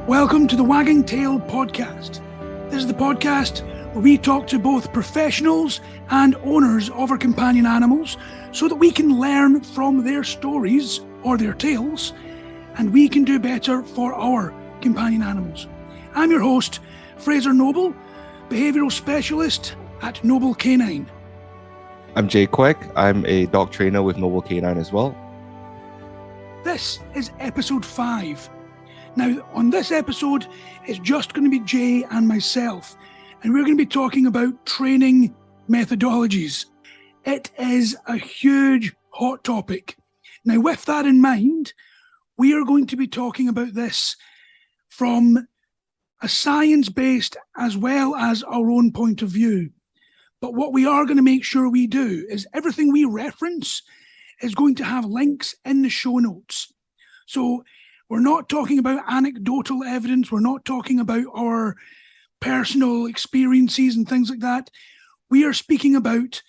Welcome to the Wagging Tail podcast. This is the podcast where we talk to both professionals and owners of our companion animals so that we can learn from their stories or their tales and we can do better for our companion animals. I'm your host, Fraser Noble, behavioural specialist at Noble Canine. I'm Jay Queck. I'm a dog trainer with Noble Canine as well. This is episode 5. Now, on this episode, it's just going to be Jay and myself, and we're going to be talking about training methodologies. It is a huge hot topic. Now, with that in mind, we are going to be talking about this from a science-based as well as our own point of view. But what we are going to make sure we do is everything we reference is going to have links in the show notes. So we're not talking about anecdotal evidence. We're not talking about our personal experiences and things like that. We are speaking about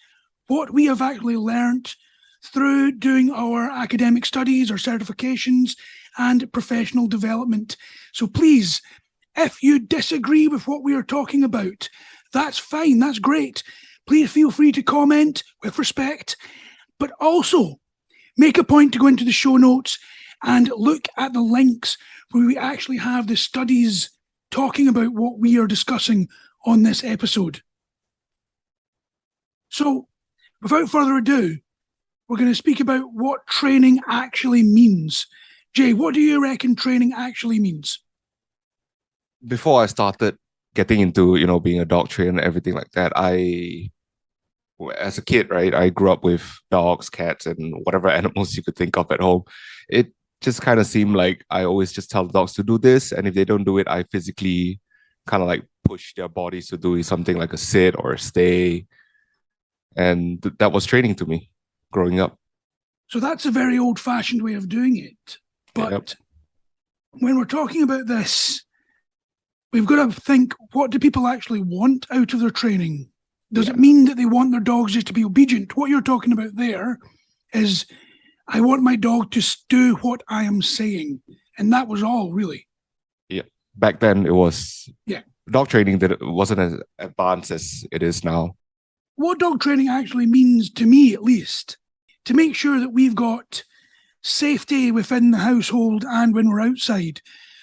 what we have actually learnt through doing our academic studies, our certifications, and professional development. So please, if you disagree with what we are talking about, that's fine, that's great. Please feel free to comment with respect, but also make a point to go into the show notes and look at the links where we actually have the studies talking about what we are discussing on this episode. So, without further ado, we're going to speak about what training actually means. Jay, what do you reckon training actually means? Before I started getting into, being a dog trainer and everything like that, as a kid, right, I grew up with dogs, cats, and whatever animals you could think of at home. It just kind of seemed like I always just tell the dogs to do this, and if they don't do it, I physically kind of like push their bodies to do something like a sit or a stay. And that was training to me growing up. So that's a very old-fashioned way of doing it. But when we're talking about this, we've got to think, what do people actually want out of their training? Does it mean that they want their dogs just to be obedient? What you're talking about there is, I want my dog to do what I am saying. And that was all, really. Yeah. Back then, it was dog training that wasn't as advanced as it is now. What dog training actually means, to me at least, to make sure that we've got safety within the household and when we're outside.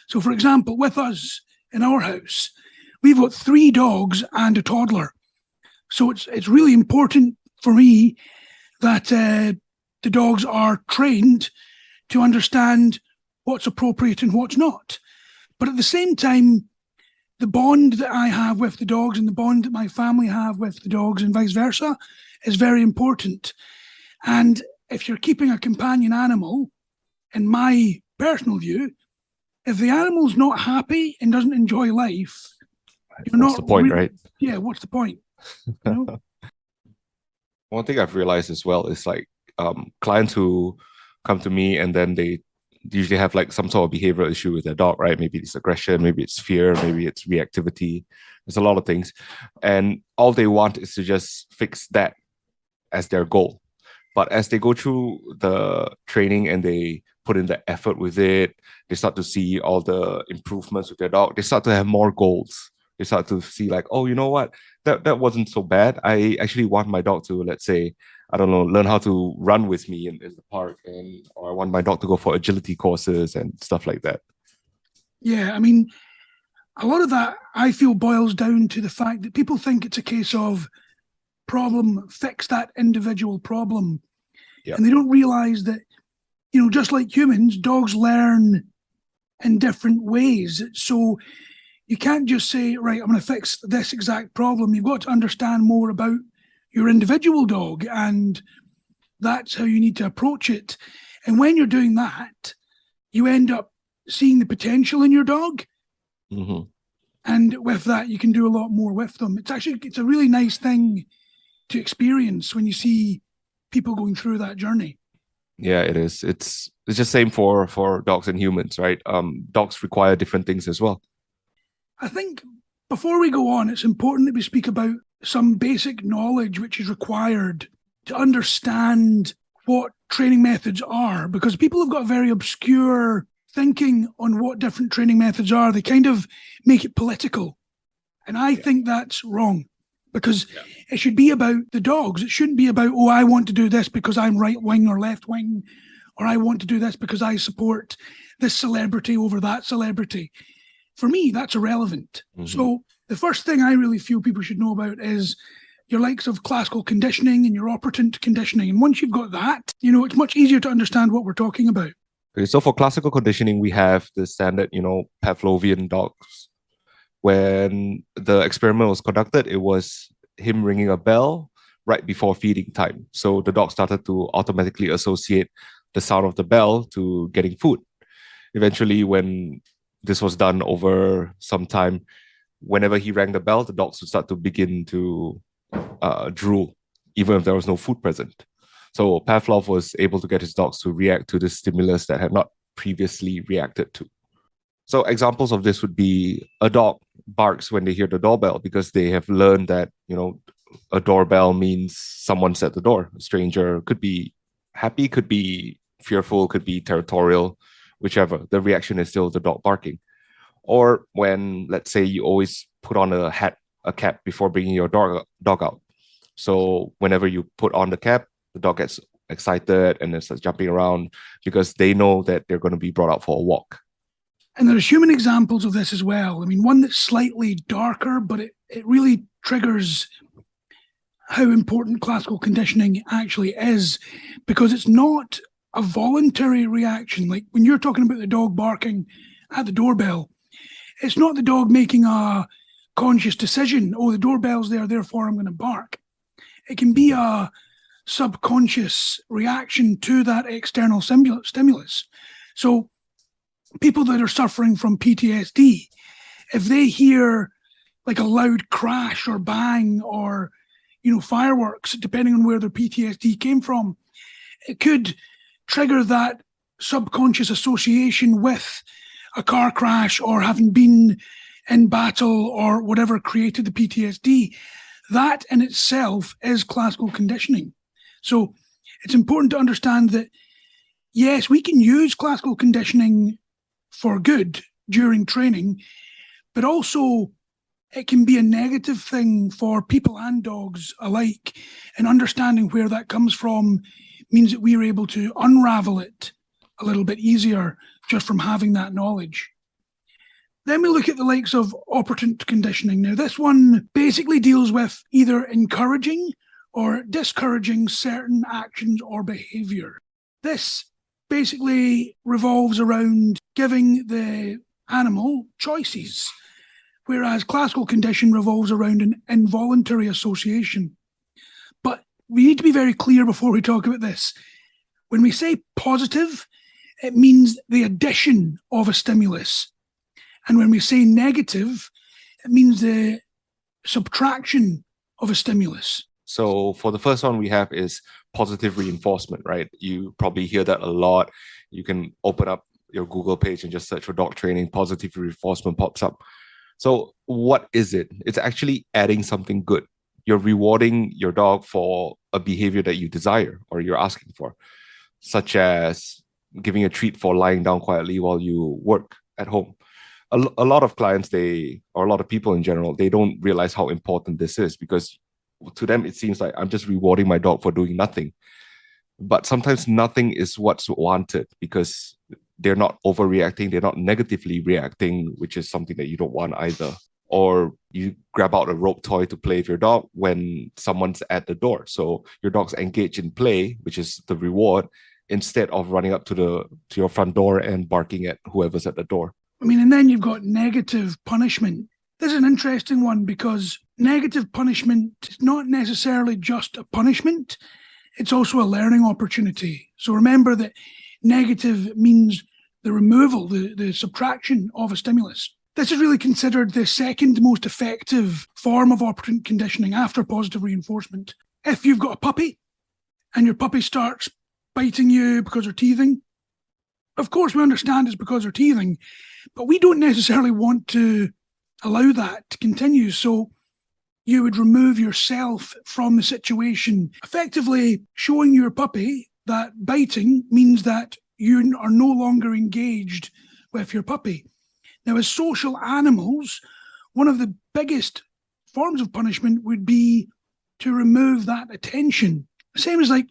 So, for example, with us in our house, we've got 3 dogs and a toddler. So it's really important for me that the dogs are trained to understand what's appropriate and what's not. But at the same time, the bond that I have with the dogs and the bond that my family have with the dogs and vice versa is very important. And if you're keeping a companion animal, in my personal view, if the animal's not happy and doesn't enjoy life, what's the point, right? Yeah, what's the point? One thing I've realized as well is like clients who come to me and then they usually have like some sort of behavioral issue with their dog, right? Maybe it's aggression, maybe it's fear, maybe it's reactivity. There's a lot of things. And all they want is to just fix that as their goal. But as they go through the training and they put in the effort with it, they start to see all the improvements with their dog. They start to have more goals. They start to see like, oh, you know what? That wasn't so bad. I actually want my dog to, let's say, I don't know, learn how to run with me in the park, or I want my dog to go for agility courses and stuff like that. Yeah, I mean, a lot of that I feel boils down to the fact that people think it's a case of problem, fix that individual problem. And they don't realize that, just like humans, dogs learn in different ways. So you can't just say, right, I'm going to fix this exact problem. You've got to understand more about your individual dog, and that's how you need to approach it. And when you're doing that, you end up seeing the potential in your dog. Mm-hmm. And with that, you can do a lot more with them. It's a really nice thing to experience when you see people going through that journey. Yeah, it is. It's just same for dogs and humans, right? Dogs require different things as well. I think before we go on, it's important that we speak about some basic knowledge which is required to understand what training methods are, because people have got a very obscure thinking on what different training methods are, they kind of make it political. And I think that's wrong, because it should be about the dogs. It shouldn't be about, oh, I want to do this because I'm right wing or left wing, or I want to do this because I support this celebrity over that celebrity. For me, that's irrelevant. So the first thing I really feel people should know about is your likes of classical conditioning and your operant conditioning. And once you've got that, it's much easier to understand what we're talking about. Okay, so for classical conditioning, we have the standard, Pavlovian dogs. When the experiment was conducted, it was him ringing a bell right before feeding time. So the dog started to automatically associate the sound of the bell to getting food. Eventually, when this was done over some time, whenever he rang the bell, the dogs would start to begin to drool, even if there was no food present. So Pavlov was able to get his dogs to react to the stimulus that had not previously reacted to. So examples of this would be a dog barks when they hear the doorbell because they have learned that, a doorbell means someone's at the door. A stranger could be happy, could be fearful, could be territorial, whichever. The reaction is still the dog barking. Or when, let's say, you always put on a cap before bringing your dog out. So whenever you put on the cap, the dog gets excited and then starts jumping around because they know that they're going to be brought out for a walk. And there's human examples of this as well. I mean, one that's slightly darker, but it really triggers how important classical conditioning actually is, because it's not a voluntary reaction. Like when you're talking about the dog barking at the doorbell, it's not the dog making a conscious decision, oh, the doorbell's there, therefore I'm going to bark. It can be a subconscious reaction to that external stimulus. So people that are suffering from PTSD, if they hear like a loud crash or bang or, fireworks, depending on where their PTSD came from, it could trigger that subconscious association with a car crash or having been in battle or whatever created the PTSD. That in itself is classical conditioning. So it's important to understand that, yes, we can use classical conditioning for good during training, but also it can be a negative thing for people and dogs alike. And understanding where that comes from means that we're able to unravel it a little bit easier just from having that knowledge. Then we look at the likes of operant conditioning. Now, this one basically deals with either encouraging or discouraging certain actions or behavior. This basically revolves around giving the animal choices, whereas classical condition revolves around an involuntary association. But we need to be very clear before we talk about this. When we say positive, it means the addition of a stimulus. And when we say negative, it means the subtraction of a stimulus. So for the first one we have is positive reinforcement, right? You probably hear that a lot. You can open up your Google page and just search for dog training, positive reinforcement pops up. So what is it? It's actually adding something good. You're rewarding your dog for a behavior that you desire or you're asking for, such as giving a treat for lying down quietly while you work at home. A lot of clients, or a lot of people in general, they don't realize how important this is because to them, it seems like I'm just rewarding my dog for doing nothing. But sometimes nothing is what's wanted because they're not overreacting, they're not negatively reacting, which is something that you don't want either. Or you grab out a rope toy to play with your dog when someone's at the door. So your dog's engaged in play, which is the reward, instead of running up to your front door and barking at whoever's at the door. I mean, and then you've got negative punishment. This is an interesting one because negative punishment is not necessarily just a punishment. It's also a learning opportunity. So remember that negative means the removal, the subtraction of a stimulus. This is really considered the second most effective form of operant conditioning after positive reinforcement. If you've got a puppy and your puppy starts biting you because they're teething, of course we understand it's because they're teething, but we don't necessarily want to allow that to continue. So you would remove yourself from the situation, effectively showing your puppy that biting means that you are no longer engaged with your puppy. Now, as social animals, one of the biggest forms of punishment would be to remove that attention. Same as like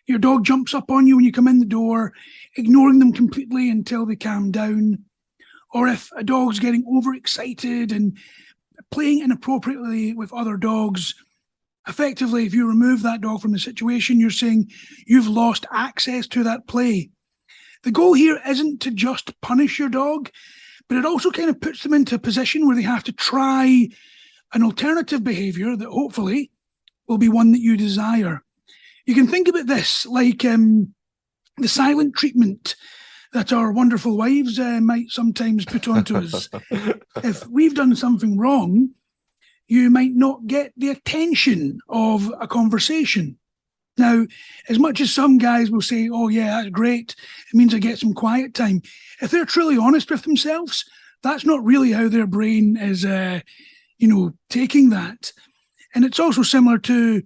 your dog jumps up on you when you come in the door, ignoring them completely until they calm down. Or if a dog's getting overexcited and playing inappropriately with other dogs, effectively, if you remove that dog from the situation, you're saying you've lost access to that play. The goal here isn't to just punish your dog, but it also kind of puts them into a position where they have to try an alternative behavior that hopefully will be one that you desire. You can think about this like the silent treatment that our wonderful wives might sometimes put onto us. If we've done something wrong, you might not get the attention of a conversation. Now, as much as some guys will say, oh yeah, that's great, it means I get some quiet time. If they're truly honest with themselves, that's not really how their brain is, taking that. And it's also similar to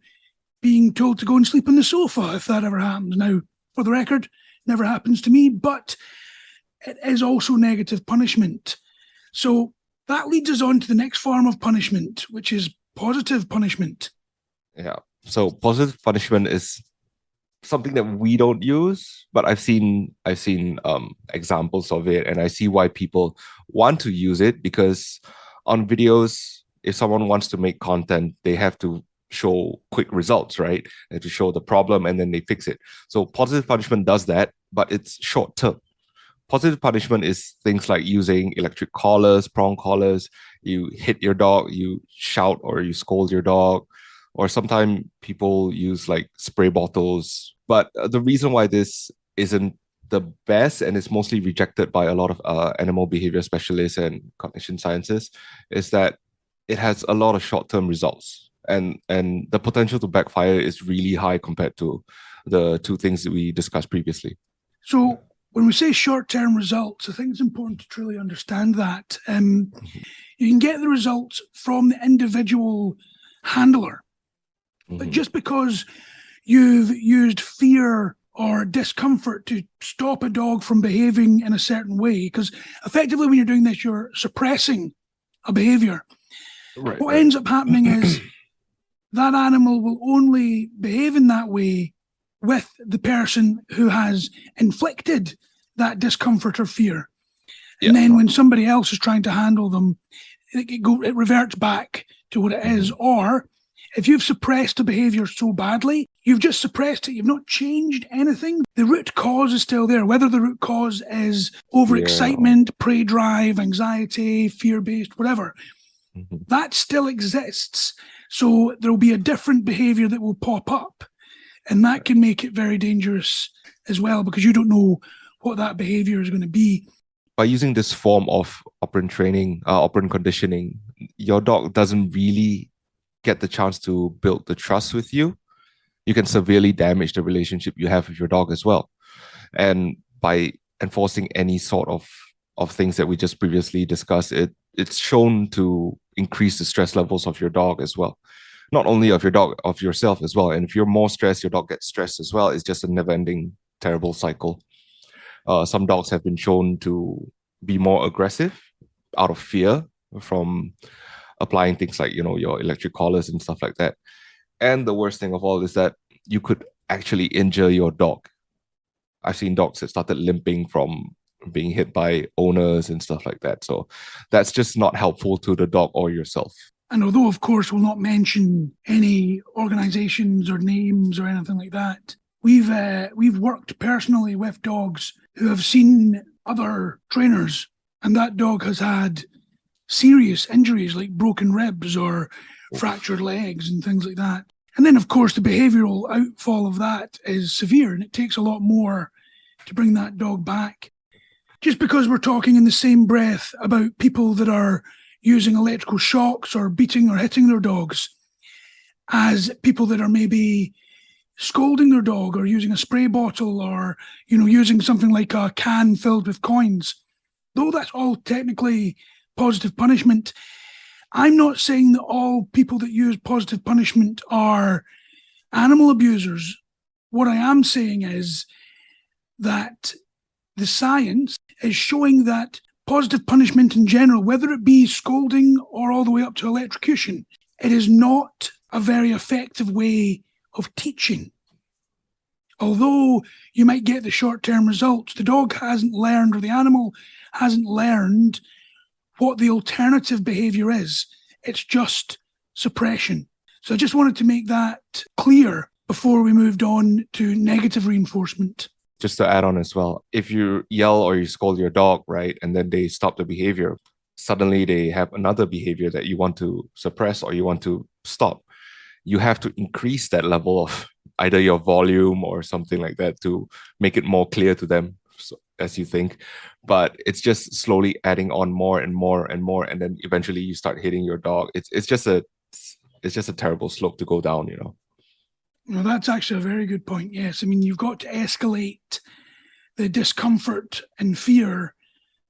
being told to go and sleep on the sofa, if that ever happens. Now, for the record, never happens to me, but it is also negative punishment. So that leads us on to the next form of punishment, which is positive punishment. Yeah. So positive punishment is something that we don't use, but I've seen examples of it, and I see why people want to use it, because on videos, if someone wants to make content, they have to show quick results, right? They have to show the problem and then they fix it. So positive punishment does that, but it's short term. Positive punishment is things like using electric collars, prong collars. You hit your dog, you shout or you scold your dog, or sometimes people use like spray bottles. But the reason why this isn't the best, and it's mostly rejected by a lot of animal behavior specialists and cognition sciences, is that it has a lot of short-term results, and the potential to backfire is really high compared to the two things that we discussed previously. So when we say short-term results, I think it's important to truly understand that. You can get the results from the individual handler, but just because you've used fear or discomfort to stop a dog from behaving in a certain way, because effectively when you're doing this, you're suppressing a behavior. Right. What ends up happening is that animal will only behave in that way with the person who has inflicted that discomfort or fear. And then when somebody else is trying to handle them, it reverts back to what it is. Or if you've suppressed a behavior so badly, you've just suppressed it. You've not changed anything. The root cause is still there. Whether the root cause is overexcitement, prey drive, anxiety, fear-based, whatever, that still exists. So there'll be a different behavior that will pop up. And that can make it very dangerous as well, because you don't know what that behavior is going to be. By using this form of operant training, operant conditioning, your dog doesn't really get the chance to build the trust with you. You can severely damage the relationship you have with your dog as well. And by enforcing any sort of things that we just previously discussed, it's shown to increase the stress levels of your dog as well. Not only of your dog, of yourself as well. And if you're more stressed, your dog gets stressed as well. It's just a never-ending, terrible cycle. Some dogs have been shown to be more aggressive out of fear from applying things like, your electric collars and stuff like that. And the worst thing of all is that you could actually injure your dog. I've seen dogs that started limping from being hit by owners and stuff like that. So that's just not helpful to the dog or yourself. And although, of course, we'll not mention any organizations or names or anything like that, we've worked personally with dogs who have seen other trainers, and that dog has had serious injuries like broken ribs or fractured legs and things like that. And then, of course, the behavioral outfall of that is severe, and it takes a lot more to bring that dog back. Just because we're talking in the same breath about people that are using electrical shocks or beating or hitting their dogs as people that are maybe scolding their dog or using a spray bottle or, using something like a can filled with coins, though that's all technically positive punishment, I'm not saying that all people that use positive punishment are animal abusers. What I am saying is that the science is showing that positive punishment in general, whether it be scolding or all the way up to electrocution, it is not a very effective way of teaching. Although you might get the short-term results, the dog hasn't learned, or the animal hasn't learned what the alternative behaviour is. It's just suppression. So I just wanted to make that clear before we moved on to negative reinforcement. Just to add on as well, if you yell or you scold your dog, right, and then they stop the behavior, suddenly they have another behavior that you want to suppress or you want to stop. You have to increase that level of either your volume or something like that to make it more clear to them, so, as you think. But it's just slowly adding on more and more and more, and then eventually you start hitting your dog. It's just a terrible slope to go down, you know. Well, that's actually a very good point. Yes, I mean, you've got to escalate the discomfort and fear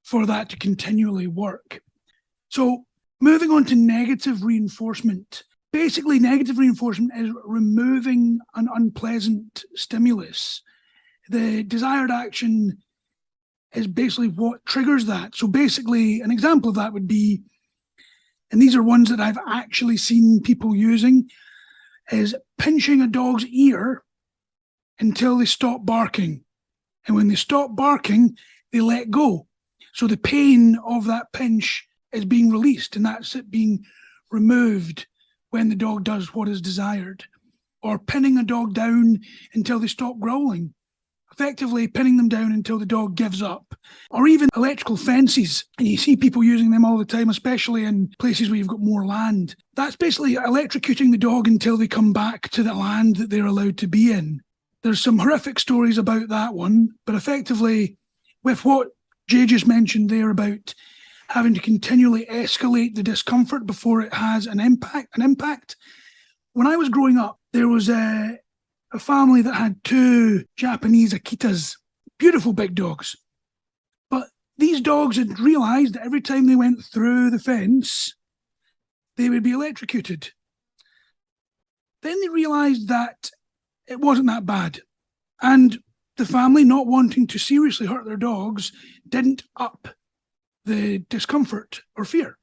for that to continually work. So moving on to negative reinforcement. Basically, negative reinforcement is removing an unpleasant stimulus. The desired action is basically what triggers that. So basically, an example of that would be, and these are ones that I've actually seen people using, is pinching a dog's ear until they stop barking. And when they stop barking, they let go. So the pain of that pinch is being released, and that's it being removed when the dog does what is desired. Or pinning a dog down until they stop growling. Effectively pinning them down until the dog gives up. Or even electrical fences. And you see people using them all the time, especially in places where you've got more land. That's basically electrocuting the dog until they come back to the land that they're allowed to be in. There's some horrific stories about that one, but effectively, with what Jay just mentioned there about having to continually escalate the discomfort before it has an impact. When I was growing up, there was a family that had 2 Japanese Akitas, beautiful big dogs. But these dogs had realised that every time they went through the fence, they would be electrocuted. Then they realised that it wasn't that bad. And the family, not wanting to seriously hurt their dogs, didn't up the discomfort or fear.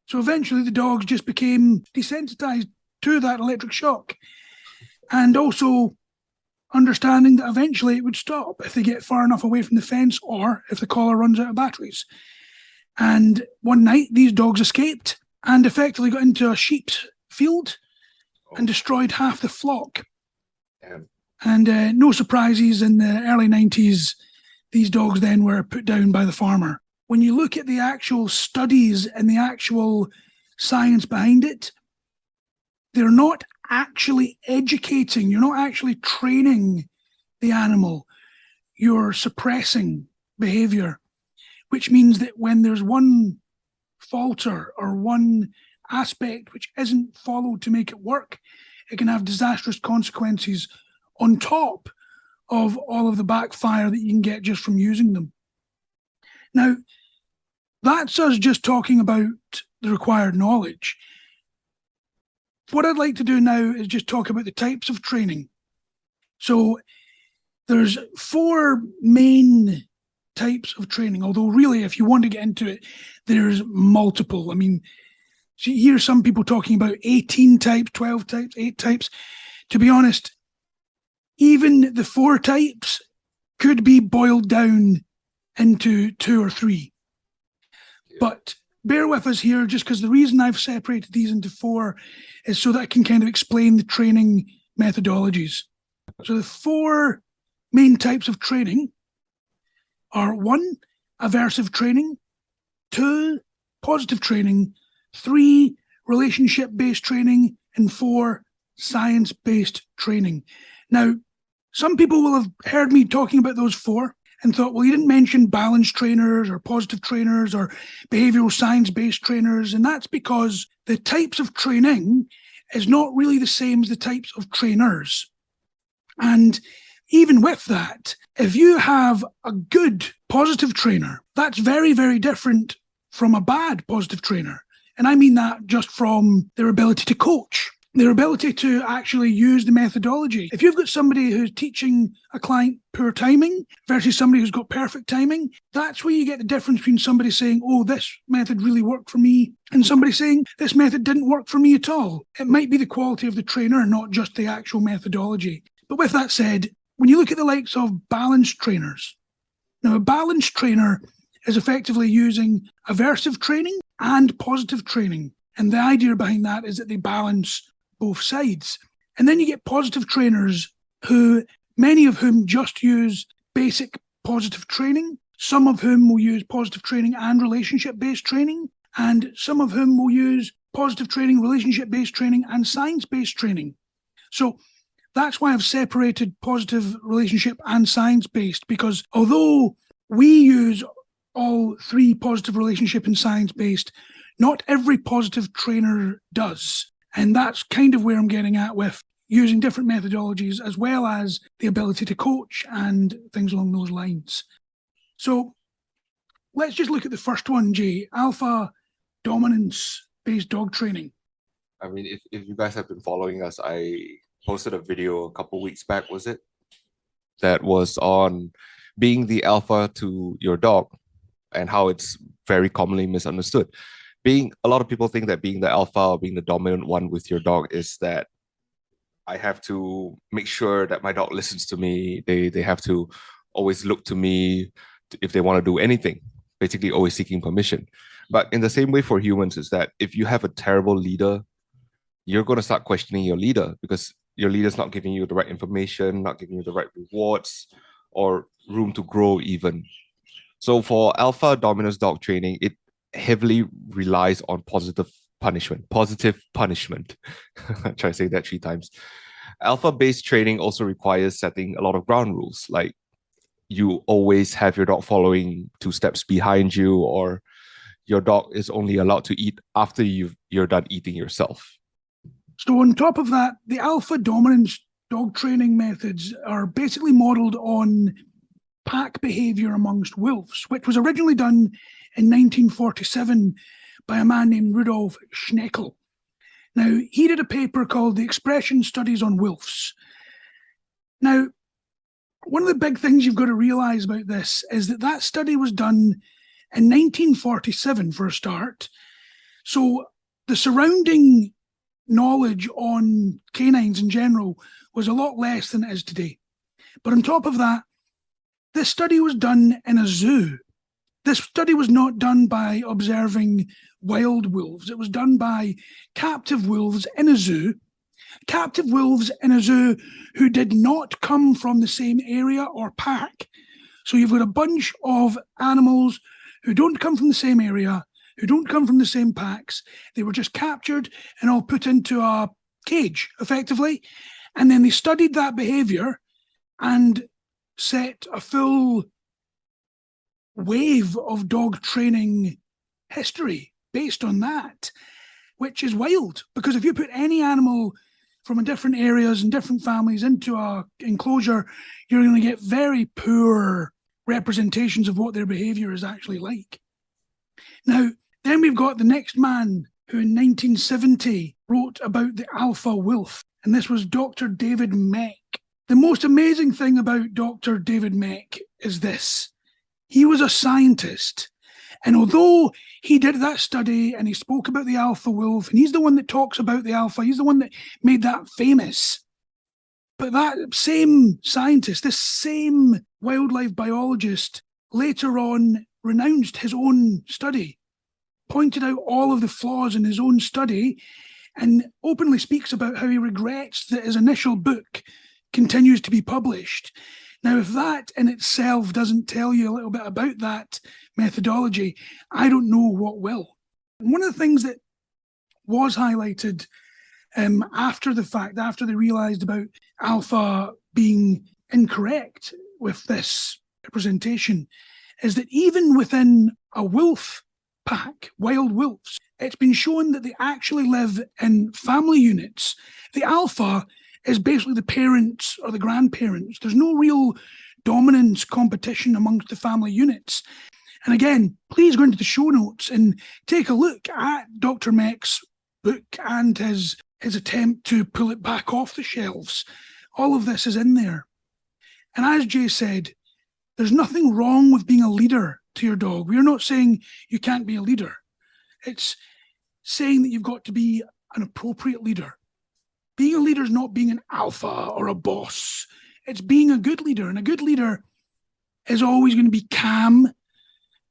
So eventually the dogs just became desensitized to that electric shock, and also understanding that eventually it would stop if they get far enough away from the fence or if the collar runs out of batteries. And one night these dogs escaped and effectively got into a sheep's field and destroyed half the flock. Damn. And no surprises, in the early 90s, these dogs then were put down by the farmer. When you look at the actual studies and the actual science behind it, they're not actually educating, you're not actually training the animal, you're suppressing behaviour, which means that when there's one falter or one aspect which isn't followed to make it work, it can have disastrous consequences on top of all of the backfire that you can get just from using them. Now, that's us just talking about the required knowledge. What I'd like to do now is just talk about the types of training. So there's 4 main types of training, although really, if you want to get into it, there's multiple. I mean, so you hear some people talking about 18 types, 12 types, 8 types. To be honest, even the 4 types could be boiled down into 2 or 3. But bear with us here, just because the reason I've separated these into 4 is so that I can kind of explain the training methodologies. So the 4 main types of training are 1, aversive training, 2, positive training, 3, relationship-based training, and 4, science-based training. Now, some people will have heard me talking about those 4 and thought, well, you didn't mention balance trainers or positive trainers or behavioral science-based trainers. And that's because the types of training is not really the same as the types of trainers. And even with that, if you have a good positive trainer, that's very, very different from a bad positive trainer. And I mean that just from their ability to coach. their ability to actually use the methodology. If you've got somebody who's teaching a client poor timing versus somebody who's got perfect timing, that's where you get the difference between somebody saying, oh, this method really worked for me, and somebody saying, this method didn't work for me at all. It might be the quality of the trainer, not just the actual methodology. But with that said, when you look at the likes of balanced trainers, now a balanced trainer is effectively using aversive training and positive training. And the idea behind that is that they balance both sides. And then you get positive trainers who, many of whom just use basic positive training, some of whom will use positive training and relationship-based training, and some of whom will use positive training, relationship-based training, and science-based training. So that's why I've separated positive, relationship, and science-based, because although we use all three, positive, relationship, and science-based, not every positive trainer does. And that's kind of where I'm getting at with using different methodologies, as well as the ability to coach and things along those lines. So let's just look at the first one, Jay, alpha dominance-based dog training. I mean, if you guys have been following us, I posted a video a couple weeks back, was it? That was on being the alpha to your dog and how it's very commonly misunderstood. A lot of people think that being the alpha or being the dominant one with your dog is that I have to make sure that my dog listens to me. They have to always look to me if they want to do anything, basically always seeking permission. But in the same way for humans is that if you have a terrible leader, you're going to start questioning your leader because your leader's not giving you the right information, not giving you the right rewards or room to grow even. So for alpha dominance dog training, it heavily relies on positive punishment. I try to say that 3 times. Alpha-based training also requires setting a lot of ground rules, like you always have your dog following 2 steps behind you, or your dog is only allowed to eat after you're done eating yourself. So on top of that, the alpha dominance dog training methods are basically modeled on pack behavior amongst wolves, which was originally done in 1947 by a man named Rudolf Schneckel. Now, he did a paper called The Expression Studies on Wolves. Now, one of the big things you've got to realize about this is that that study was done in 1947 for a start. So the surrounding knowledge on canines in general was a lot less than it is today. But on top of that, this study was done in a zoo. This study was not done by observing wild wolves. It was done by captive wolves in a zoo. Captive wolves in a zoo who did not come from the same area or pack. So you've got a bunch of animals who don't come from the same area, who don't come from the same packs. They were just captured and all put into a cage, effectively. And then they studied that behavior and set a full wave of dog training history based on that, which is wild. Because if you put any animal from different areas and different families into a enclosure, you're going to get very poor representations of what their behavior is actually like. Now, then we've got the next man who in 1970 wrote about the alpha wolf, and this was Dr. David Meck. The most amazing thing about Dr. David Meck is this. He was a scientist, and although he did that study and he spoke about the alpha wolf, and he's the one that talks about the alpha, he's the one that made that famous. But that same scientist, this same wildlife biologist, later on renounced his own study, pointed out all of the flaws in his own study, and openly speaks about how he regrets that his initial book continues to be published. Now, if that in itself doesn't tell you a little bit about that methodology, I don't know what will. And one of the things that was highlighted after the fact, after they realised about alpha being incorrect with this representation, is that even within a wolf pack, wild wolves, it's been shown that they actually live in family units. The alpha is basically the parents or the grandparents. There's no real dominance competition amongst the family units. And again, please go into the show notes and take a look at Dr. Meck's book and his his attempt to pull it back off the shelves. All of this is in there. And as Jay said, there's nothing wrong with being a leader to your dog. We're not saying you can't be a leader. It's saying that you've got to be an appropriate leader. Being a leader is not being an alpha or a boss. It's being a good leader. And a good leader is always going to be calm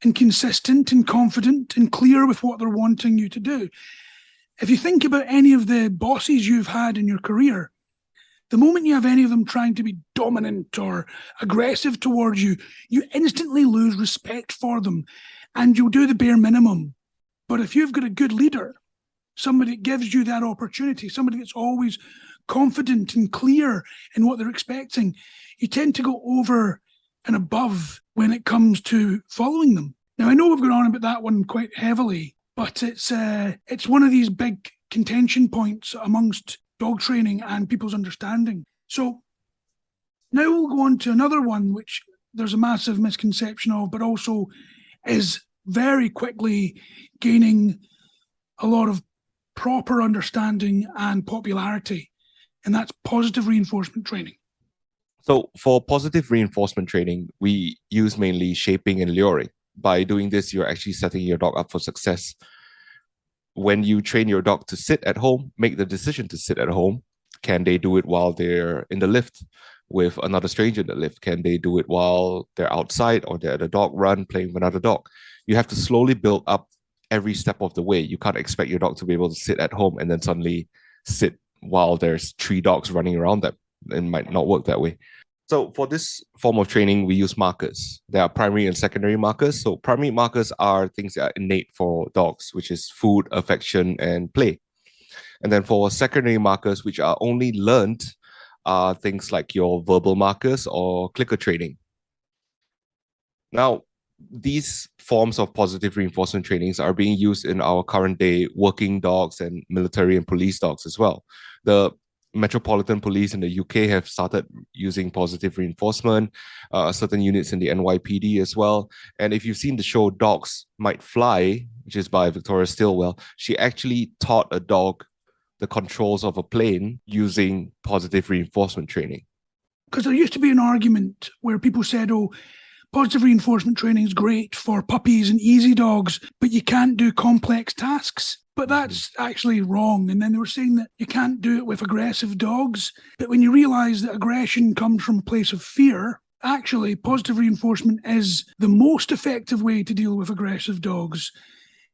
and consistent and confident and clear with what they're wanting you to do. If you think about any of the bosses you've had in your career, the moment you have any of them trying to be dominant or aggressive towards you, you instantly lose respect for them and you'll do the bare minimum. But if you've got a good leader, somebody that gives you that opportunity, somebody that's always confident and clear in what they're expecting, you tend to go over and above when it comes to following them. Now, I know we've gone on about that one quite heavily, but it's one of these big contention points amongst dog training and people's understanding. So now we'll go on to another one, which there's a massive misconception of, but also is very quickly gaining a lot of proper understanding and popularity, and that's positive reinforcement training. So for positive reinforcement training, we use mainly shaping and luring. By doing this, you're actually setting your dog up for success. When you train your dog to sit at home, make the decision to sit at home. Can they do it while they're in the lift with another stranger in the lift? Can they do it while they're outside or they're at a dog run playing with another dog? You have to slowly build up every step of the way. You can't expect your dog to be able to sit at home and then suddenly sit while there's 3 dogs running around them. It might not work that way. So for this form of training, we use markers. There are primary and secondary markers. So primary markers are things that are innate for dogs, which is food, affection, and play. And then for secondary markers, which are only learned, are things like your verbal markers or clicker training. Now, these forms of positive reinforcement trainings are being used in our current day working dogs and military and police dogs as well. The Metropolitan Police in the UK have started using positive reinforcement, certain units in the NYPD as well. And if you've seen the show Dogs Might Fly, which is by Victoria Stilwell, she actually taught a dog the controls of a plane using positive reinforcement training. Because there used to be an argument where people said, oh, positive reinforcement training is great for puppies and easy dogs, but you can't do complex tasks. But that's actually wrong. And then they were saying that you can't do it with aggressive dogs. But when you realize that aggression comes from a place of fear, actually positive reinforcement is the most effective way to deal with aggressive dogs.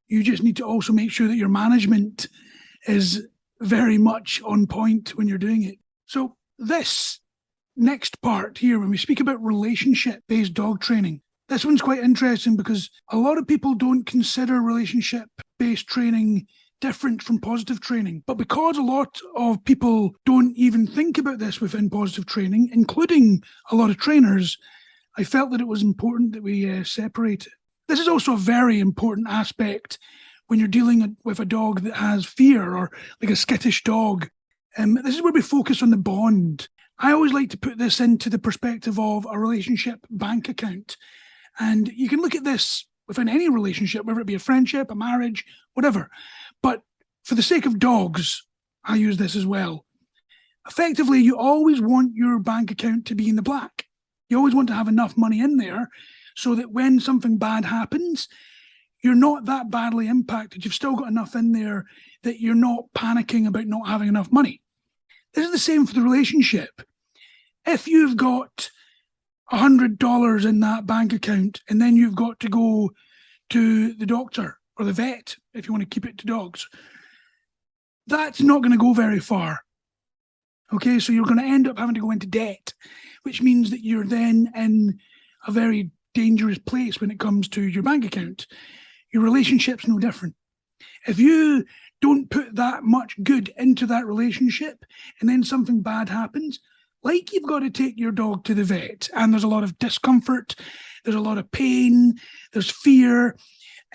You just need to also make sure that your management is very much on point when you're doing it. So this next part here, when we speak about relationship-based dog training, this one's quite interesting because a lot of people don't consider relationship-based training different from positive training. But because a lot of people don't even think about this within positive training, including a lot of trainers, I felt that it was important that we separate it. This is also a very important aspect when you're dealing with a dog that has fear or like a skittish dog. This is where we focus on the bond. I always like to put this into the perspective of a relationship bank account. And you can look at this within any relationship, whether it be a friendship, a marriage, whatever. But for the sake of dogs, I use this as well. Effectively, you always want your bank account to be in the black. You always want to have enough money in there so that when something bad happens, you're not that badly impacted. You've still got enough in there that you're not panicking about not having enough money. This is the same for the relationship. If you've got $100 in that bank account and then you've got to go to the doctor or the vet, if you want to keep it to dogs, that's not going to go very far. Okay, so you're going to end up having to go into debt, which means that you're then in a very dangerous place when it comes to your bank account. Your relationship's no different. If you don't put that much good into that relationship and then something bad happens, like you've got to take your dog to the vet and there's a lot of discomfort, there's a lot of pain, there's fear.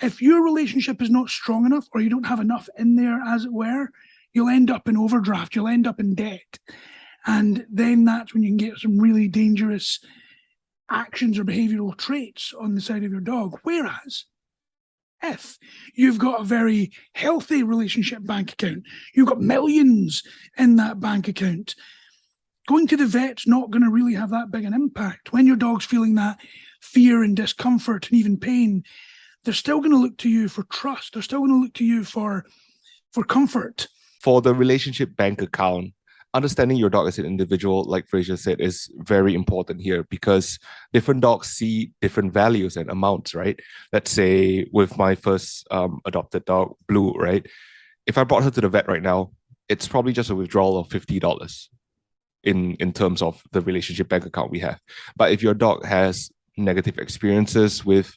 If your relationship is not strong enough or you don't have enough in there, as it were, you'll end up in overdraft, you'll end up in debt. And then that's when you can get some really dangerous actions or behavioral traits on the side of your dog. Whereas if you've got a very healthy relationship bank account, you've got millions in that bank account, going to the vet's not going to really have that big an impact. When your dog's feeling that fear and discomfort and even pain, they're still going to look to you for trust. They're still going to look to you for comfort. For the relationship bank account, understanding your dog as an individual, like Fraser said, is very important here because different dogs see different values and amounts, right? Let's say with my first adopted dog, Blue, right? If I brought her to the vet right now, it's probably just a withdrawal of $50 in terms of the relationship bank account we have. But if your dog has negative experiences with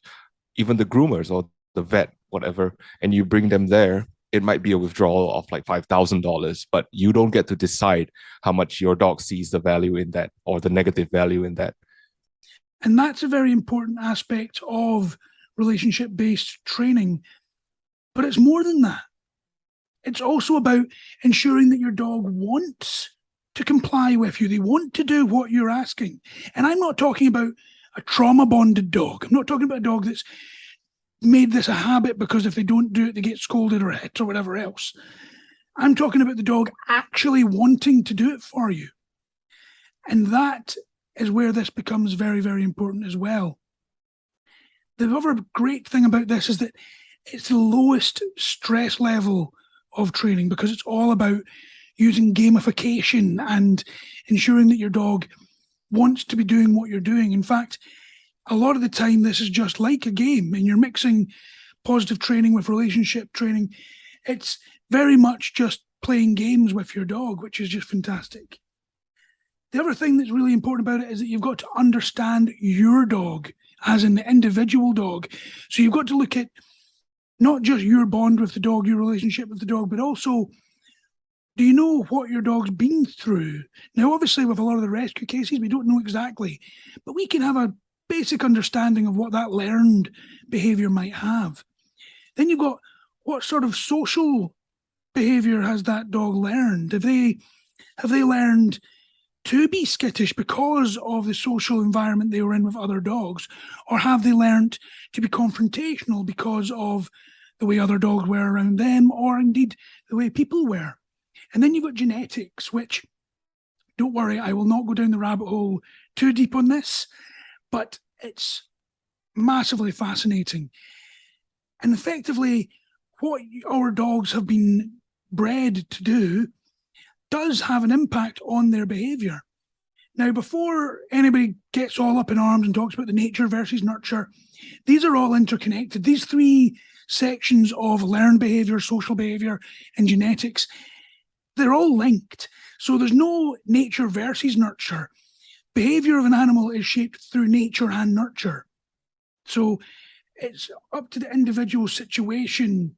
even the groomers or the vet, whatever, and you bring them there, it might be a withdrawal of like $5,000, but you don't get to decide how much your dog sees the value in that or the negative value in that. And that's a very important aspect of relationship-based training. But it's more than that. It's also about ensuring that your dog wants to comply with you. They want to do what you're asking. And I'm not talking about a trauma-bonded dog. I'm not talking about a dog that's made this a habit because if they don't do it, they get scolded or hit or whatever else. I'm talking about the dog actually wanting to do it for you. And that is where this becomes very, very important as well. The other great thing about this is that it's the lowest stress level of training because it's all about using gamification and ensuring that your dog wants to be doing what you're doing. In fact, a lot of the time, this is just like a game and you're mixing positive training with relationship training. It's very much just playing games with your dog, which is just fantastic. The other thing that's really important about it is that you've got to understand your dog as an individual dog. So you've got to look at not just your bond with the dog, your relationship with the dog, but also, do you know what your dog's been through? Now, obviously, with a lot of the rescue cases, we don't know exactly, but we can have a basic understanding of what that learned behavior might have. Then you've got what sort of social behavior has that dog learned? Have they learned to be skittish because of the social environment they were in with other dogs? Or have they learned to be confrontational because of the way other dogs were around them, or indeed the way people were? And then you've got genetics, which, don't worry, I will not go down the rabbit hole too deep on this, but it's massively fascinating. And effectively, what our dogs have been bred to do does have an impact on their behavior. Now, before anybody gets all up in arms and talks about the nature versus nurture, these are all interconnected. These three sections of learned behavior, social behavior, and genetics, they're all linked. So there's no nature versus nurture. Behavior of an animal is shaped through nature and nurture. So it's up to the individual situation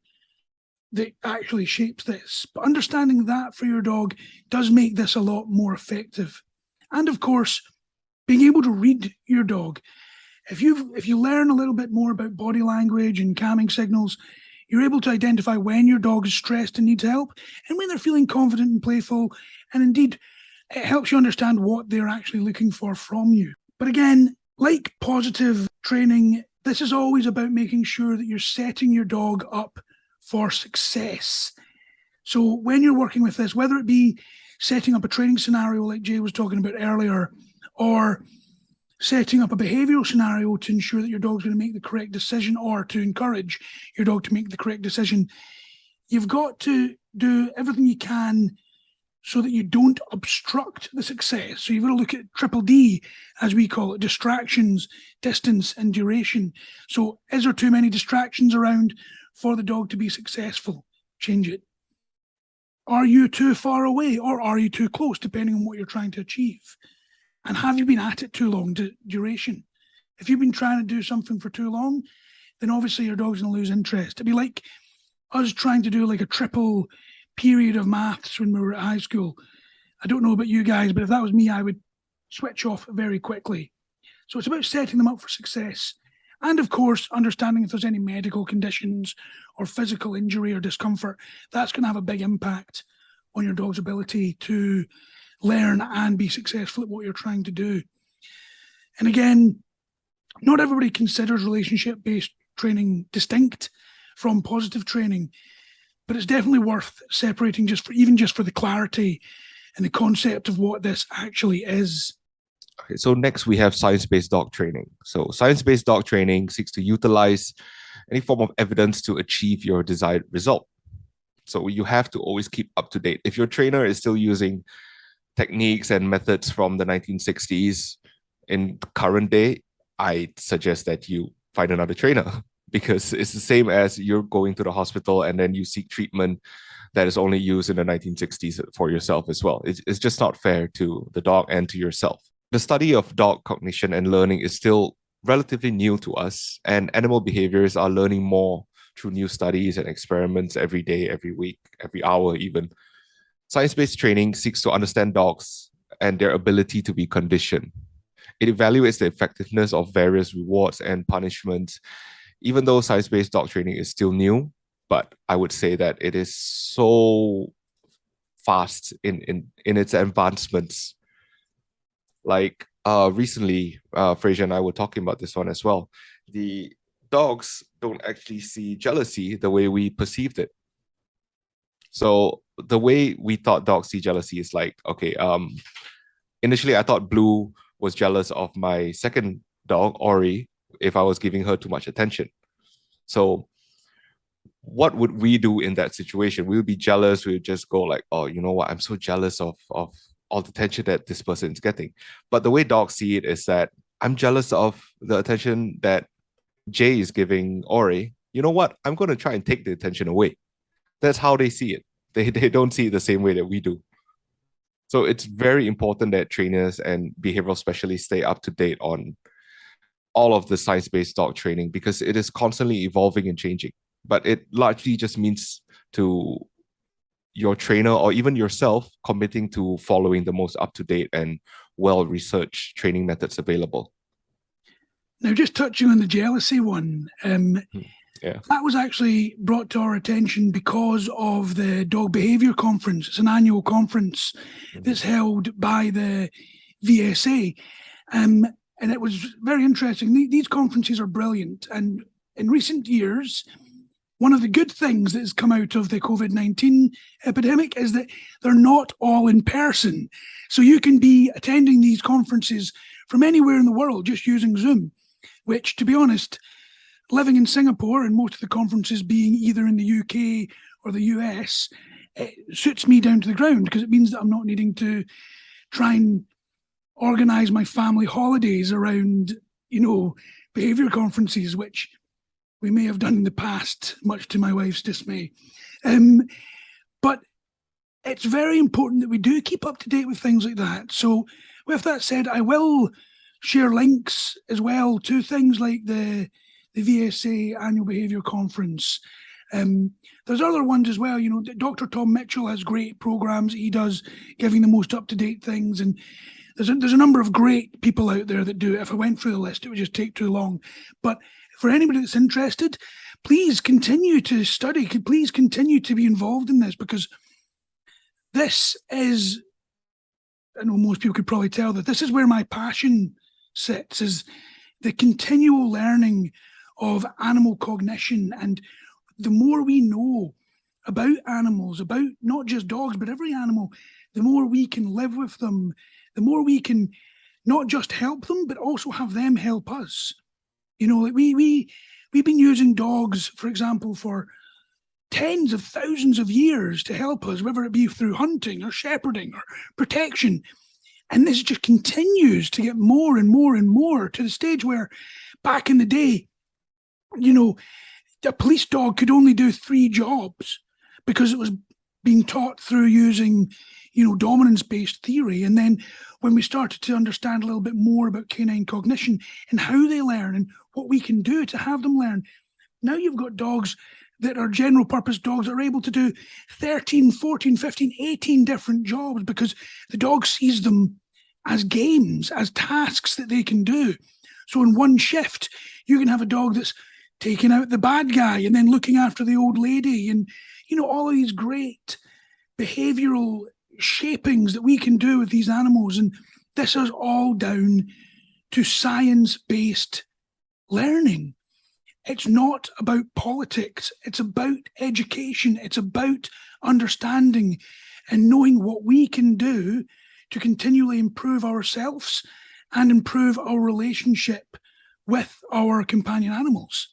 that actually shapes this. But understanding that for your dog does make this a lot more effective. And of course, being able to read your dog. If you learn a little bit more about body language and calming signals, you're able to identify when your dog is stressed and needs help and when they're feeling confident and playful. And indeed, it helps you understand what they're actually looking for from you. But again, like positive training, this is always about making sure that you're setting your dog up for success. So when you're working with this, whether it be setting up a training scenario like Jay was talking about earlier, or setting up a behavioral scenario to ensure that your dog's going to make the correct decision or to encourage your dog to make the correct decision, you've got to do everything you can so that you don't obstruct the success. So you've got to look at triple D, as we call it: distractions, distance, and duration. So is there too many distractions around for the dog to be successful? Change it. Are you too far away, or are you too close, depending on what you're trying to achieve? And have you been at it too long? Duration. If you've been trying to do something for too long, then obviously your dog's going to lose interest. It'd be like us trying to do like a triple period of maths when we were at high school. I don't know about you guys, but if that was me, I would switch off very quickly. So it's about setting them up for success. And of course, understanding if there's any medical conditions or physical injury or discomfort, that's going to have a big impact on your dog's ability to learn and be successful at what you're trying to do. And again, not everybody considers relationship-based training distinct from positive training, but it's definitely worth separating just for the clarity and the concept of what this actually is. Okay, so next we have science-based dog training. So science-based dog training seeks to utilize any form of evidence to achieve your desired result. So you have to always keep up to date. If your trainer is still using techniques and methods from the 1960s in current day, I suggest that you find another trainer because it's the same as you're going to the hospital and then you seek treatment that is only used in the 1960s for yourself as well. It's just not fair to the dog and to yourself. The study of dog cognition and learning is still relatively new to us, and animal behaviors are learning more through new studies and experiments every day, every week, every hour, even. Science-based training seeks to understand dogs and their ability to be conditioned. It evaluates the effectiveness of various rewards and punishments, even though science-based dog training is still new, but I would say that it is so fast in its advancements. Like recently, Fraser and I were talking about this one as well. The dogs don't actually see jealousy the way we perceived it. So the way we thought dogs see jealousy is like, okay, initially I thought Blue was jealous of my second dog, Ori, if I was giving her too much attention. So what would we do in that situation? We would be jealous. We would just go like, oh, you know what? I'm so jealous of all the attention that this person is getting. But the way dogs see it is that I'm jealous of the attention that Jay is giving Ori. You know what? I'm going to try and take the attention away. That's how they see it. They don't see it the same way that we do. So it's very important that trainers and behavioral specialists stay up to date on all of the science-based dog training because it is constantly evolving and changing. But it largely just means to your trainer or even yourself committing to following the most up-to-date and well-researched training methods available. Now, just touching on the jealousy one, that was actually brought to our attention because of the Dog Behaviour Conference. It's an annual conference that's held by the VSA. And it was very interesting. These conferences are brilliant. And in recent years, one of the good things that has come out of the COVID-19 epidemic is that they're not all in person. So you can be attending these conferences from anywhere in the world just using Zoom, which, to be honest, living in Singapore and most of the conferences being either in the UK or the US, it suits me down to the ground because it means that I'm not needing to try and organise my family holidays around, behaviour conferences, which we may have done in the past, much to my wife's dismay. But it's very important that we do keep up to date with things like that. So with that said, I will share links as well to things like the VSA Annual Behaviour Conference. There's other ones as well. Dr. Tom Mitchell has great programs he does, giving the most up-to-date things. And there's a number of great people out there that do it. If I went through the list, it would just take too long. But for anybody that's interested, please continue to study. Please continue to be involved in this because this is, I know most people could probably tell that this is where my passion sits, is the continual learning of animal cognition. And the more we know about animals, about not just dogs, but every animal, the more we can live with them, the more we can not just help them, but also have them help us. Like we've been using dogs, for example, for tens of thousands of years to help us, whether it be through hunting or shepherding or protection. And this just continues to get more and more and more to the stage where back in the day, a police dog could only do 3 jobs because it was being taught through using, dominance-based theory. And then when we started to understand a little bit more about canine cognition and how they learn and what we can do to have them learn, now you've got dogs that are general purpose dogs that are able to do 13, 14, 15, 18 different jobs because the dog sees them as games, as tasks that they can do. So in one shift, you can have a dog that's taking out the bad guy and then looking after the old lady and, all of these great behavioral shapings that we can do with these animals. And this is all down to science-based learning. It's not about politics. It's about education. It's about understanding and knowing what we can do to continually improve ourselves and improve our relationship with our companion animals.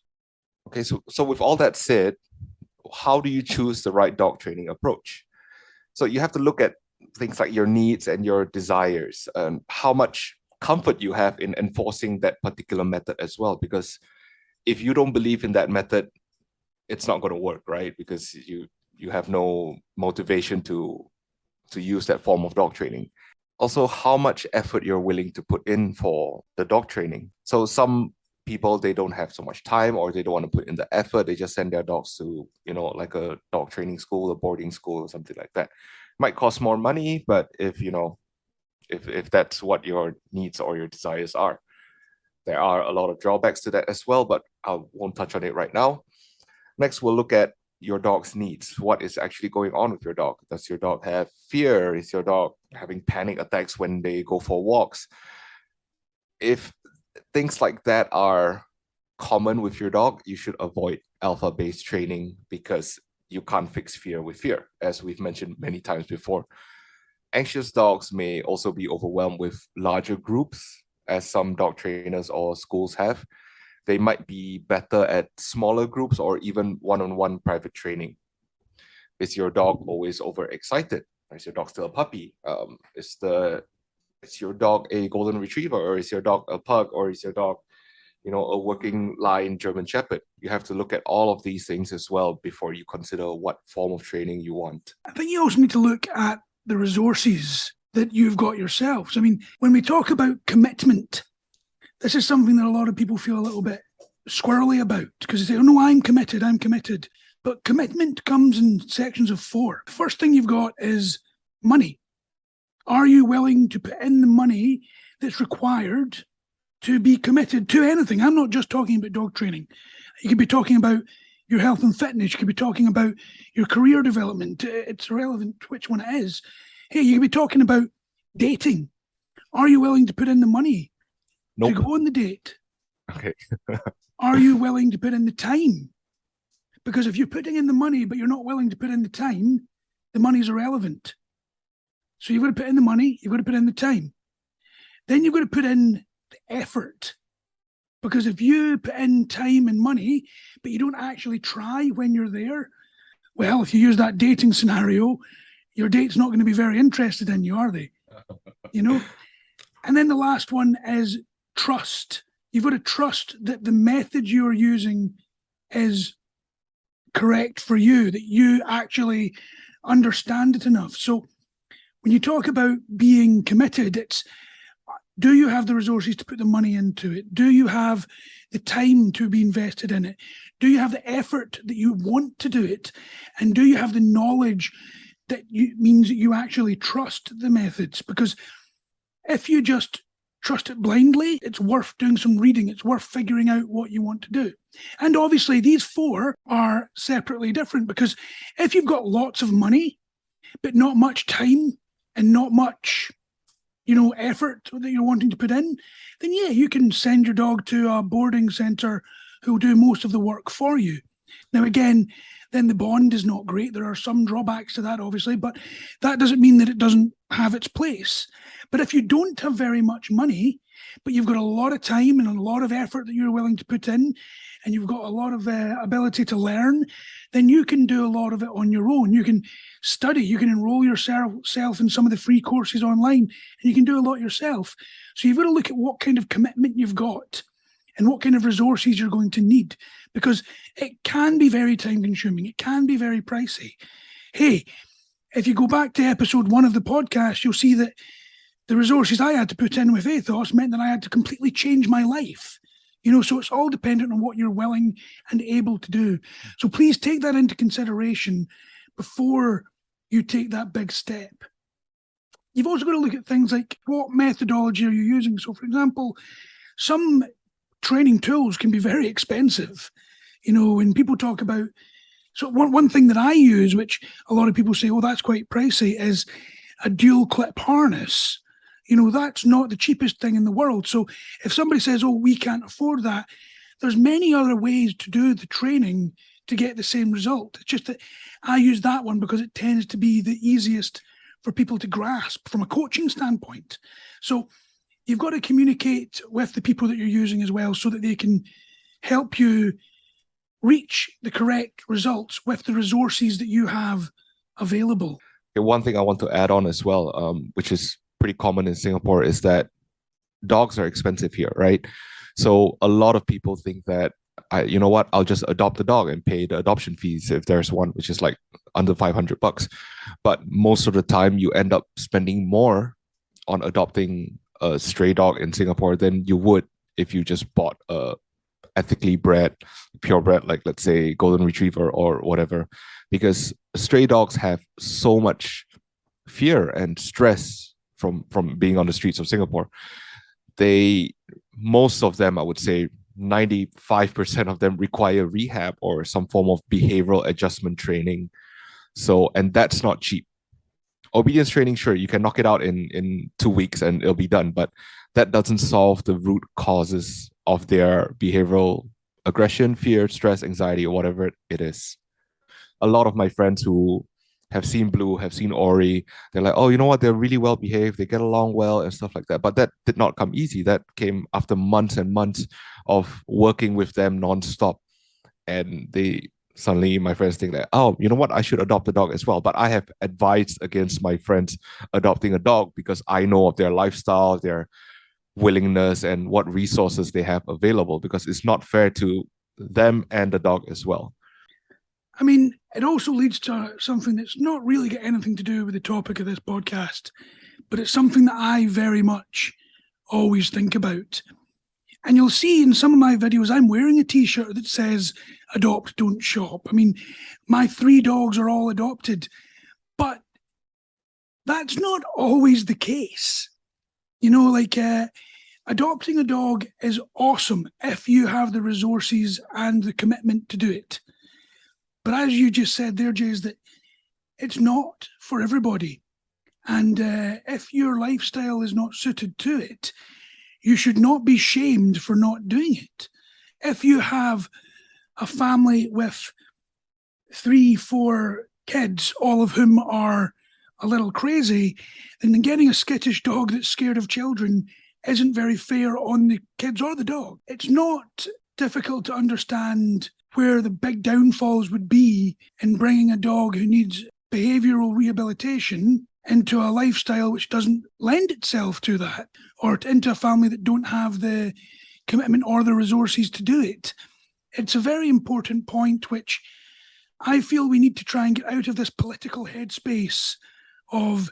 Okay, so with all that said, how do you choose the right dog training approach? So you have to look at things like your needs and your desires, and how much comfort you have in enforcing that particular method as well. Because if you don't believe in that method, it's not going to work, right? Because you have no motivation to use that form of dog training. Also, how much effort you're willing to put in for the dog training. So some people, they don't have so much time, or they don't want to put in the effort. They just send their dogs to, like a dog training school, a boarding school, or something like that. Might cost more money, but if that's what your needs or your desires are, there are a lot of drawbacks to that as well, but I won't touch on it right now. Next, we'll look at your dog's needs. What is actually going on with your dog? Does your dog have fear? Is your dog having panic attacks when they go for walks? If things like that are common with your dog, you should avoid alpha-based training, because you can't fix fear with fear, as we've mentioned many times before. Anxious dogs may also be overwhelmed with larger groups, as some dog trainers or schools have. They might be better at smaller groups or even one-on-one private training. Is your dog always overexcited? Is your dog still a puppy? Is your dog a golden retriever, or is your dog a pug, or is your dog, a working line German Shepherd? You have to look at all of these things as well before you consider what form of training you want. I think you also need to look at the resources that you've got yourselves. I mean, when we talk about commitment, this is something that a lot of people feel a little bit squirrely about, because they say, oh no, I'm committed. But commitment comes in sections of 4. The first thing you've got is money. Are you willing to put in the money that's required to be committed to anything? I'm not just talking about dog training. You could be talking about your health and fitness. You could be talking about your career development. It's irrelevant which one it is. Hey, you could be talking about dating. Are you willing to put in the money to go on the date? Okay. Are you willing to put in the time? Because if you're putting in the money, but you're not willing to put in the time, the money's irrelevant. So you've got to put in the money, you've got to put in the time. Then you've got to put in the effort. Because if you put in time and money, but you don't actually try when you're there, well, if you use that dating scenario, your date's not going to be very interested in you, are they? And then the last one is trust. You've got to trust that the method you're using is correct for you, that you actually understand it enough. So when you talk about being committed, it's, do you have the resources to put the money into it? Do you have the time to be invested in it? Do you have the effort that you want to do it? And do you have the knowledge that means that you actually trust the methods? Because if you just trust it blindly, it's worth doing some reading. It's worth figuring out what you want to do. And obviously these 4 are separately different, because if you've got lots of money, but not much time and not much, effort that you're wanting to put in, then yeah, you can send your dog to a boarding centre who'll do most of the work for you. Now, again, then the bond is not great. There are some drawbacks to that, obviously, but that doesn't mean that it doesn't have its place. But if you don't have very much money, but you've got a lot of time and a lot of effort that you're willing to put in, and you've got a lot of ability to learn, then you can do a lot of it on your own. You can study, you can enroll yourself in some of the free courses online, and you can do a lot yourself. So you've got to look at what kind of commitment you've got and what kind of resources you're going to need, because it can be very time consuming. It can be very pricey. Hey, if you go back to episode 1 of the podcast, you'll see that the resources I had to put in with Athos meant that I had to completely change my life. So it's all dependent on what you're willing and able to do. So please take that into consideration before you take that big step. You've also got to look at things like, what methodology are you using? So, for example, some training tools can be very expensive. When people talk about, so one thing that I use, which a lot of people say, well, that's quite pricey, is a dual clip harness. That's not the cheapest thing in the world. So if somebody says, oh, we can't afford that, There's many other ways to do the training to get the same result. It's just that I use that one because it tends to be the easiest for people to grasp from a coaching standpoint. So you've got to communicate with the people that you're using as well so that they can help you reach the correct results with the resources that you have available. One thing I want to add on as well, which is pretty common in Singapore, is that dogs are expensive here, right? So a lot of people think that you know what, I'll just adopt a dog and pay the adoption fees if there's one, which is like under $500. But most of the time, you end up spending more on adopting a stray dog in Singapore than you would if you just bought a ethically bred, purebred, like let's say golden retriever or whatever, because stray dogs have so much fear and stress from being on the streets of Singapore. They Most of them, I would say 95% of them require rehab or some form of behavioral adjustment training. So, and that's not cheap. Obedience training, sure, you can knock it out in 2 weeks and it'll be done, but that doesn't solve the root causes of their behavioral aggression, fear, stress, anxiety, or whatever it is. A lot of my friends who have seen Blue, have seen Ori, they're like, oh, you know what? They're really well behaved. They get along well and stuff like that. But that did not come easy. That came after months and months of working with them nonstop. And they suddenly, my friends think that, oh, you know what? I should adopt a dog as well. But I have advised against my friends adopting a dog because I know of their lifestyle, their willingness, and what resources they have available, because it's not fair to them and the dog as well. I mean, it also leads to something that's not really got anything to do with the topic of this podcast, but it's something that I very much always think about. And you'll see in some of my videos, I'm wearing a t-shirt that says, adopt, don't shop. I mean, my 3 dogs are all adopted, but that's not always the case. You know, like adopting a dog is awesome if you have the resources and the commitment to do it. But as you just said there, Jay, is that it's not for everybody. And if your lifestyle is not suited to it, you should not be shamed for not doing it. If you have a family with 3, 4 kids, all of whom are a little crazy, then getting a skittish dog that's scared of children isn't very fair on the kids or the dog. It's not difficult to understand where the big downfalls would be in bringing a dog who needs behavioural rehabilitation into a lifestyle which doesn't lend itself to that, or into a family that don't have the commitment or the resources to do it. It's a very important point which I feel we need to try and get out of this political headspace of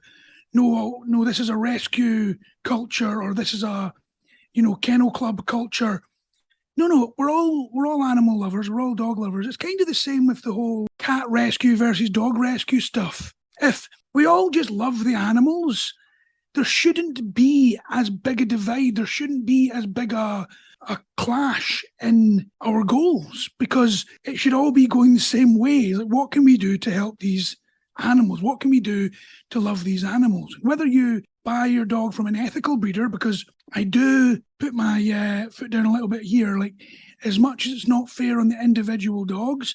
no, this is a rescue culture, or this is a, kennel club culture. No, we're all animal lovers. We're all dog lovers. It's kind of the same with the whole cat rescue versus dog rescue stuff. If we all just love the animals, there shouldn't be as big a divide. There shouldn't be as big a clash in our goals, because it should all be going the same way. Like, what can we do to help these animals? What can we do to love these animals? Whether you buy your dog from an ethical breeder, because I do put my foot down a little bit here, like, as much as it's not fair on the individual dogs,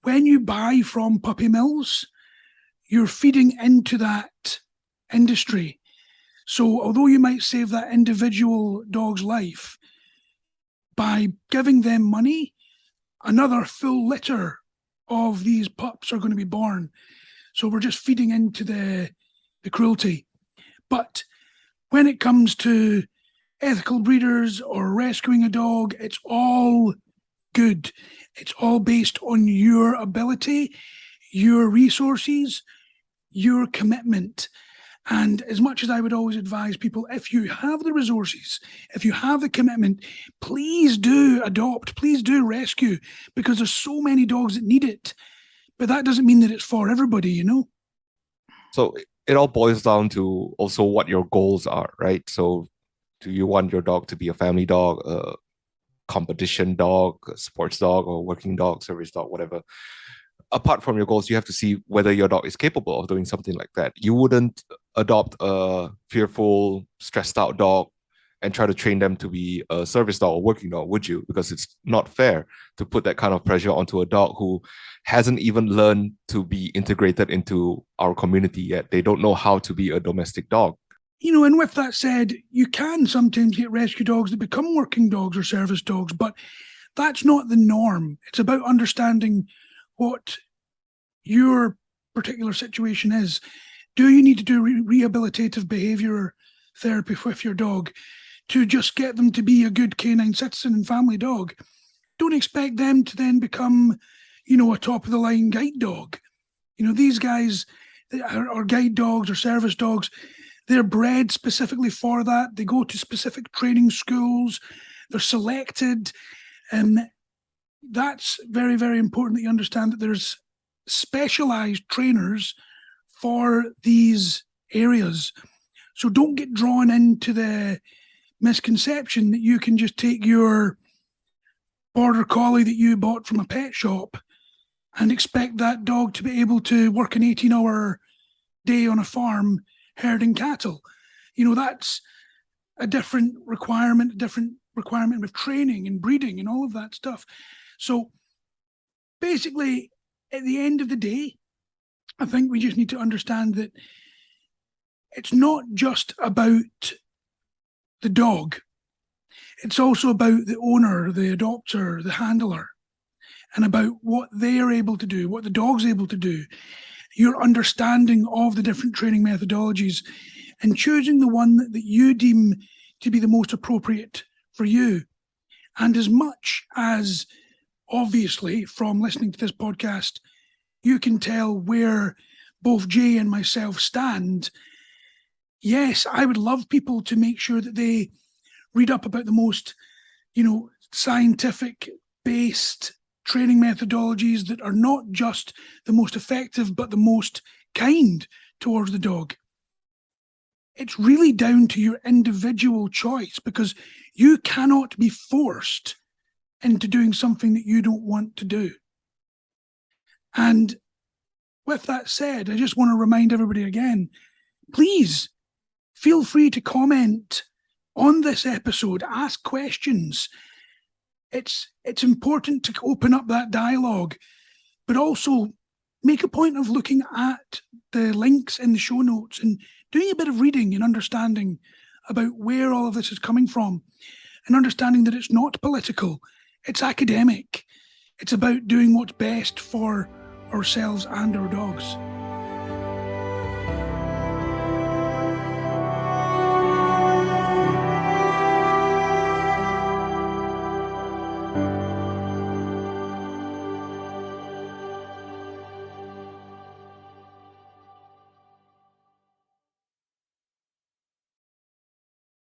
when you buy from puppy mills, you're feeding into that industry. So although you might save that individual dog's life, by giving them money, another full litter of these pups are going to be born. So we're just feeding into the cruelty. But when it comes to ethical breeders or rescuing a dog, it's all good. It's all based on your ability, your resources, your commitment. And as much as I would always advise people, if you have the resources, if you have the commitment, please do adopt, please do rescue, because there's so many dogs that need it. But that doesn't mean that it's for everybody, So it all boils down to also what your goals are, right? So do you want your dog to be a family dog, a competition dog, a sports dog, or working dog, service dog, whatever? Apart from your goals, you have to see whether your dog is capable of doing something like that. You wouldn't adopt a fearful, stressed out dog and try to train them to be a service dog or working dog, would you? Because it's not fair to put that kind of pressure onto a dog who hasn't even learned to be integrated into our community yet. They don't know how to be a domestic dog. And with that said, you can sometimes get rescue dogs that become working dogs or service dogs, but that's not the norm. It's about understanding what your particular situation is. Do you need to do rehabilitative behaviour therapy with your dog to just get them to be a good canine citizen and family dog? Don't expect them to then become, a top-of-the-line guide dog. These guys are guide dogs or service dogs. They're bred specifically for that. They go to specific training schools. They're selected. That's very, very important that you understand that there's specialised trainers for these areas. So don't get drawn into the misconception that you can just take your border collie that you bought from a pet shop and expect that dog to be able to work an 18-hour day on a farm herding cattle. That's a different requirement with training and breeding and all of that stuff. So basically, at the end of the day, I think we just need to understand that it's not just about the dog. It's also about the owner, the adopter, the handler, and about what they are able to do, what the dog's able to do, your understanding of the different training methodologies, and choosing the one that you deem to be the most appropriate for you. And as much as, obviously, from listening to this podcast, you can tell where both Jay and myself stand, yes, I would love people to make sure that they read up about the most, scientific-based training methodologies that are not just the most effective, but the most kind towards the dog. It's really down to your individual choice, because you cannot be forced into doing something that you don't want to do. And with that said, I just want to remind everybody again, please feel free to comment on this episode, ask questions. It's important to open up that dialogue, but also make a point of looking at the links in the show notes and doing a bit of reading and understanding about where all of this is coming from, and understanding that it's not political, it's academic. It's about doing what's best for ourselves and our dogs.